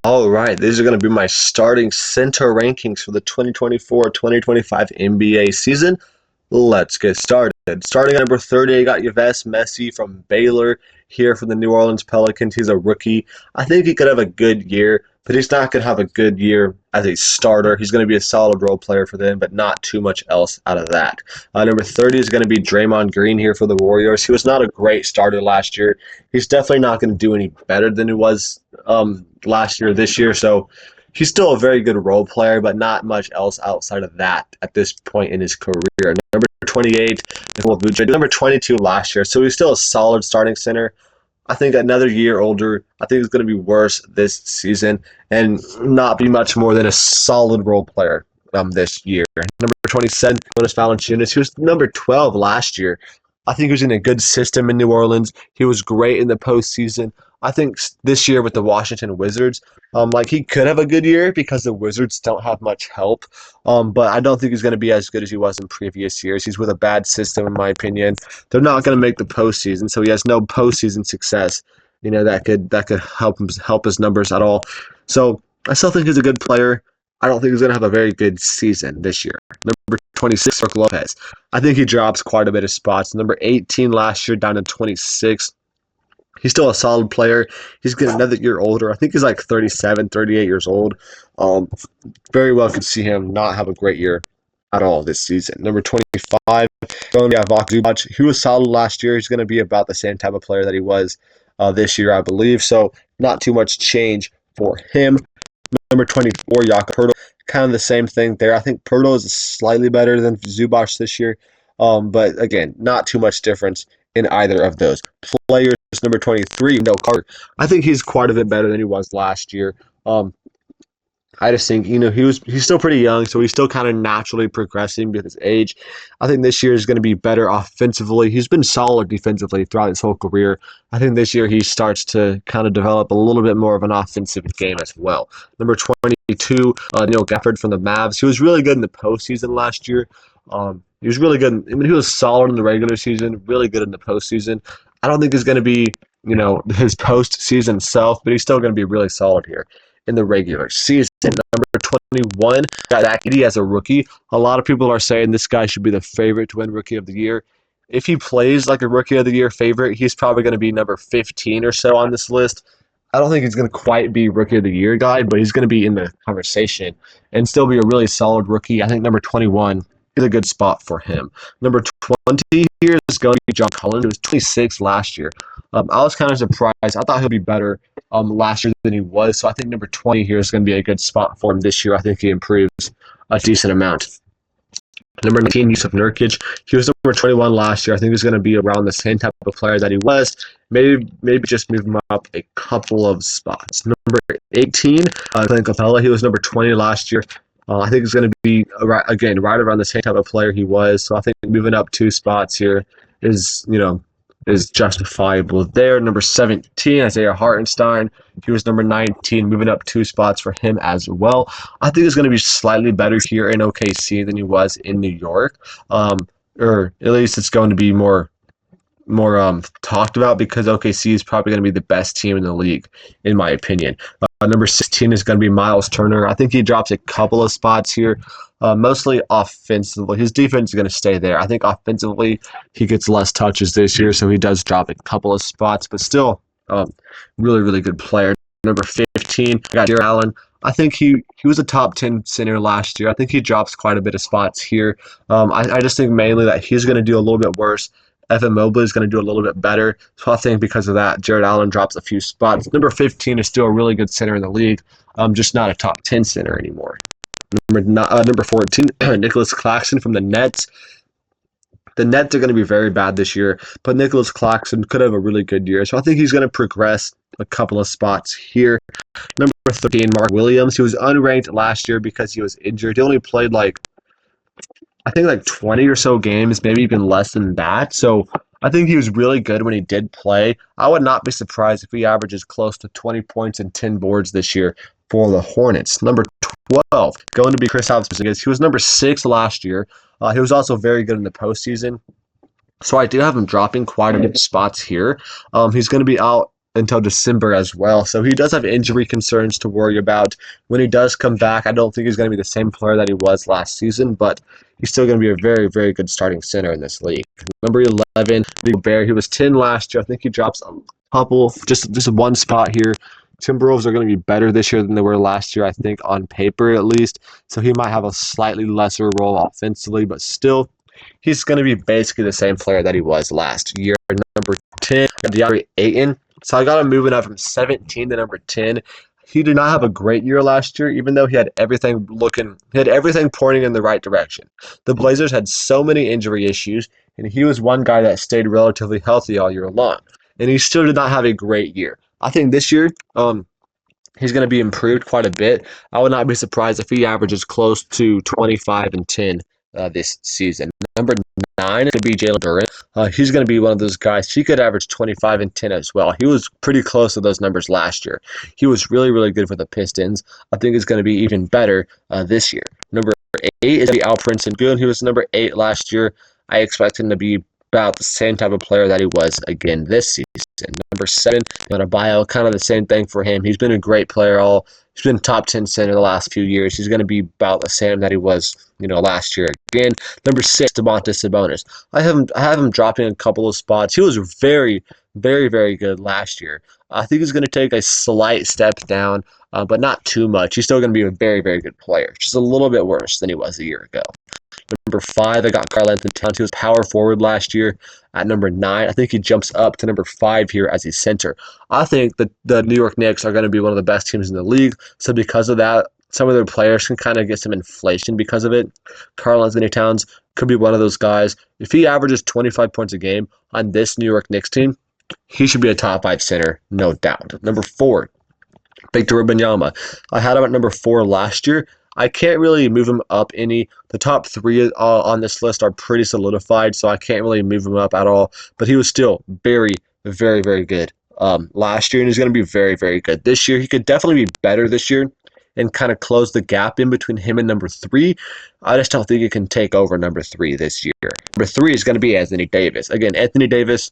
All right, these are going to be my starting center rankings for the 2024-2025 NBA season. Let's get started. Starting at number 30, I got Yves Messi from Baylor here from the New Orleans Pelicans. He's a rookie. I think he could have a good year, but he's not going to have a good year as a starter. He's going to be a solid role player for them, but not too much else out of that. Number 30 is going to be Draymond Green here for the Warriors. He was not a great starter last year. He's definitely not going to do any better than he was last year, this year. So he's still a very good role player, but not much else outside of that at this point in his career. Number 28, Nikola Vucevic. Number 22 last year, so he's still a solid starting center. I think another year older, I think he's going to be worse this season and not be much more than a solid role player this year. Number 27, Jonas Valanciunas. He was number 12 last year. I think he was in a good system in New Orleans. He was great in the postseason. I think this year with the Washington Wizards, he could have a good year because the Wizards don't have much help. But I don't think he's going to be as good as he was in previous years. He's with a bad system, in my opinion. They're not going to make the postseason, so he has no postseason success. That could help his numbers at all. So I still think he's a good player. I don't think he's going to have a very good season this year. Number 26, Brook Lopez. I think he drops quite a bit of spots. Number 18 last year down to 26. He's still a solid player. He's getting another year older. I think he's like 37, 38 years old. Very well could see him not have a great year at all this season. Number 25, going to have Zubac. He was solid last year. He's going to be about the same type of player that he was this year, I believe. So not too much change for him. Number 24, Jakob Poeltl. Kind of the same thing there. I think Poeltl is slightly better than Zubac this year. But again, not too much difference in either of those players. Number 23, Wendell Carter. I think he's quite a bit better than he was last year. I just think, he's still pretty young, so he's still kind of naturally progressing with his age. I think this year is going to be better offensively. He's been solid defensively throughout his whole career. I think this year he starts to kind of develop a little bit more of an offensive game as well. Number 22, Neil Gafford from the Mavs. He was really good in the postseason last year. He was really good. He was solid in the regular season, really good in the postseason. I don't think he's going to be, his postseason self, but he's still going to be really solid here in the regular season. Number 21, got Zach Edey as a rookie. A lot of people are saying this guy should be the favorite to win Rookie of the Year. If he plays like a Rookie of the Year favorite, he's probably going to be number 15 or so on this list. I don't think he's going to quite be Rookie of the Year guy, but he's going to be in the conversation and still be a really solid rookie. I think number 21 is a good spot for him. Number 20 here is going to be John Collins. He was 26 last year. I was kind of surprised. I thought he'll be better last year than he was. So I think number 20 here is going to be a good spot for him this year. I think he improves a decent amount. Number 19, Yusuf Nurkic. He was number 21 last year. I think he's going to be around the same type of player that he was. Maybe just move him up a couple of spots. Number 18, Clint Capella. He was number 20 last year. I think he's going to be, right around the same type of player he was. So I think moving up 2 spots here is justifiable there. Number 17, Isaiah Hartenstein. He was number 19, moving up 2 spots for him as well. I think he's going to be slightly better here in OKC than he was in New York. Or at least it's going to be more talked about because OKC is probably going to be the best team in the league, in my opinion. Number 16 is going to be Miles Turner. I think he drops a couple of spots here, mostly offensively. His defense is going to stay there. I think offensively he gets less touches this year, so he does drop a couple of spots, but still really, really good player. Number 15, I got Jarrett Allen. I think he was a top 10 center last year. I think he drops quite a bit of spots here. I just think mainly that he's going to do a little bit worse. Evan Mobley is going to do a little bit better. So I think because of that, Jarrett Allen drops a few spots. Number 15 is still a really good center in the league, just not a top 10 center anymore. Number 14, Nicholas Claxton from the Nets. The Nets are going to be very bad this year, but Nicholas Claxton could have a really good year. So I think he's going to progress a couple of spots here. Number 13, Mark Williams. He was unranked last year because he was injured. He only played I think 20 or so games, maybe even less than that. So I think he was really good when he did play. I would not be surprised if he averages close to 20 points and 10 boards this year for the Hornets. Number 12, going to be Kristaps Porzingis. He was number 6 last year. He was also very good in the postseason. So I do have him dropping quite a bit of spots here. He's going to be out until December as well. So he does have injury concerns to worry about. When he does come back, I don't think he's going to be the same player that he was last season, but he's still going to be a very, very good starting center in this league. Number 11, Gobert. He was 10 last year. I think he drops a couple, just one spot here. Timberwolves are going to be better this year than they were last year, I think, on paper at least. So he might have a slightly lesser role offensively, but still, he's going to be basically the same player that he was last year. Number 10, DeAndre Ayton. So I got him moving up from 17 to number 10. He did not have a great year last year, even though he had everything pointing in the right direction. The Blazers had so many injury issues, and he was one guy that stayed relatively healthy all year long. And he still did not have a great year. I think this year, he's going to be improved quite a bit. I would not be surprised if he averages close to 25 and 10 this season. Number 9 is going to be Jalen Duren. He's going to be one of those guys. He could average 25 and 10 as well. He was pretty close to those numbers last year. He was really, really good for the Pistons. I think it's going to be even better this year. Number 8 is Alperen Sengun. He was number 8 last year. I expect him to be about the same type of player that he was again this season. Number 7, Adebayo, kind of the same thing for him. He's been a great player. He's been top 10 center the last few years. He's going to be about the same that he was, last year. Again, number 6, Domantas Sabonis. I have him dropping a couple of spots. He was very, very, very good last year. I think he's going to take a slight step down, but not too much. He's still going to be a very, very good player. Just a little bit worse than he was a year ago. Number 5, I got Karl-Anthony Towns. He was power forward last year at number 9. I think he jumps up to number 5 here as a center. I think that the New York Knicks are going to be one of the best teams in the league. So because of that, some of their players can kind of get some inflation because of it. Karl-Anthony Towns could be one of those guys. If he averages 25 points a game on this New York Knicks team, he should be a top 5 center, no doubt. Number 4, Victor Wembanyama. I had him at number 4 last year. I can't really move him up any. The top 3 on this list are pretty solidified, so I can't really move him up at all. But he was still very, very, very good last year, and he's going to be very, very good this year. He could definitely be better this year and kind of close the gap in between him and number 3. I just don't think he can take over number 3 this year. Number 3 is going to be Anthony Davis. Again, Anthony Davis,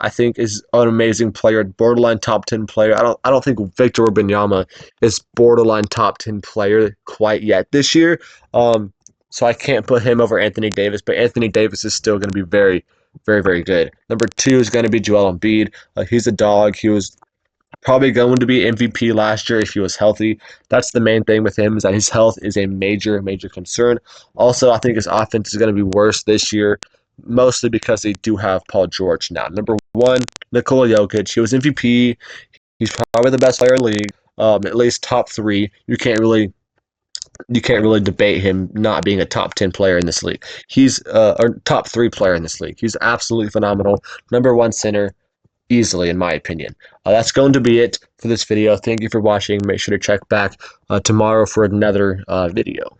I think, is an amazing player, borderline top 10 player. I don't think Victor Wembanyama is borderline top 10 player quite yet this year. So I can't put him over Anthony Davis, but Anthony Davis is still going to be very, very, very good. Number 2 is going to be Joel Embiid. He's a dog. He was probably going to be MVP last year if he was healthy. That's the main thing with him, is that his health is a major, major concern. Also, I think his offense is going to be worse this year, mostly because they do have Paul George now. Number 1, Nikola Jokic. He was MVP. He's probably the best player in the league, at least top 3. You can't really debate him not being a top 10 player in this league. He's a top 3 player in this league. He's absolutely phenomenal. Number 1 center, easily, in my opinion. That's going to be it for this video. Thank you for watching. Make sure to check back tomorrow for another video.